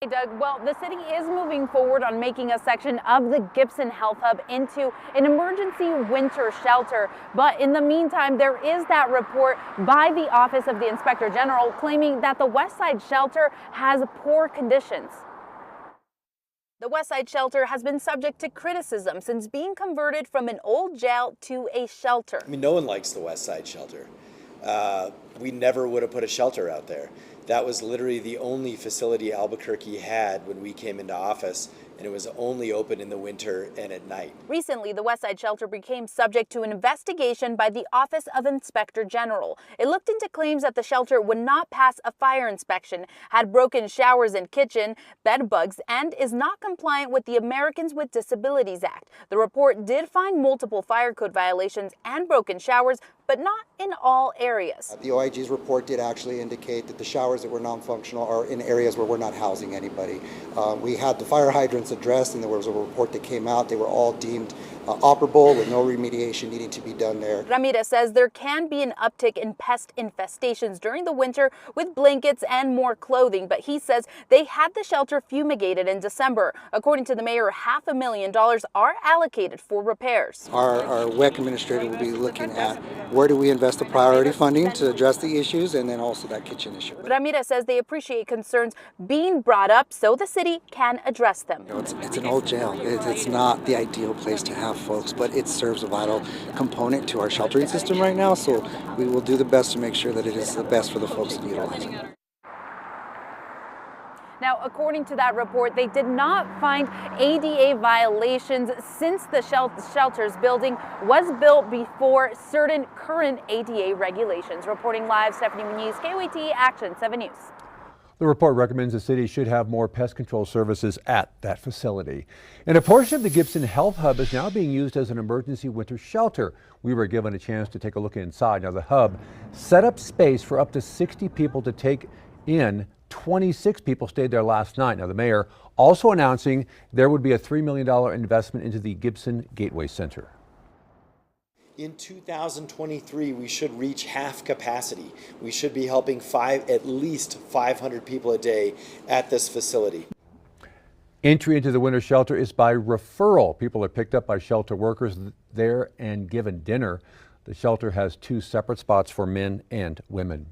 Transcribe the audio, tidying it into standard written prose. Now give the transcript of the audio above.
Hey Doug, well, the city is moving forward on making a section of the Gibson Health Hub into an emergency winter shelter. But in the meantime, there is that report by the Office of the Inspector General claiming that the Westside shelter has poor conditions. The Westside shelter has been subject to criticism since being converted from an old jail to a shelter. I mean, no one likes the Westside shelter. We never would have put a shelter out there. That was literally the only facility Albuquerque had when we came into office, and it was only open in the winter and at night. Recently, the Westside shelter became subject to an investigation by the Office of Inspector General. It looked into claims that the shelter would not pass a fire inspection, had broken showers and kitchen, bed bugs, and is not compliant with the Americans with Disabilities Act. The report did find multiple fire code violations and broken showers, but not in all areas. The OIG's report did actually indicate that the showers that were non-functional are in areas where we're not housing anybody. We had the fire hydrants addressed, and there was a report that came out. They were all deemed operable with no remediation needing to be done there. Ramirez says there can be an uptick in pest infestations during the winter with blankets and more clothing, but he says they had the shelter fumigated in December. According to the mayor, $500,000 are allocated for repairs. Our WEC administrator will be looking at where do we invest the priority funding to address the issues, and then also that kitchen issue. Ramirez says they appreciate concerns being brought up so the city can address them. It's an old jail. It's not the ideal place to have folks, but it serves a vital component to our sheltering system right now, so we will do the best to make sure that it is the best for the folks that utilize it. Now, according to that report, they did not find ADA violations since the shelter's building was built before certain current ADA regulations. Reporting live, Stephanie Muñiz, KOAT Action 7 News. The report recommends the city should have more pest control services at that facility. And a portion of the Gibson Health Hub is now being used as an emergency winter shelter. We were given a chance to take a look inside. Now, the hub set up space for up to 60 people to take in. 26 people stayed there last night. Now, the mayor also announcing there would be a $3 million investment into the Gibson Gateway Center. In 2023, we should reach half capacity. We should be helping at least 500 people a day at this facility. Entry into the winter shelter is by referral. People are picked up by shelter workers there and given dinner. The shelter has 2 separate spots for men and women.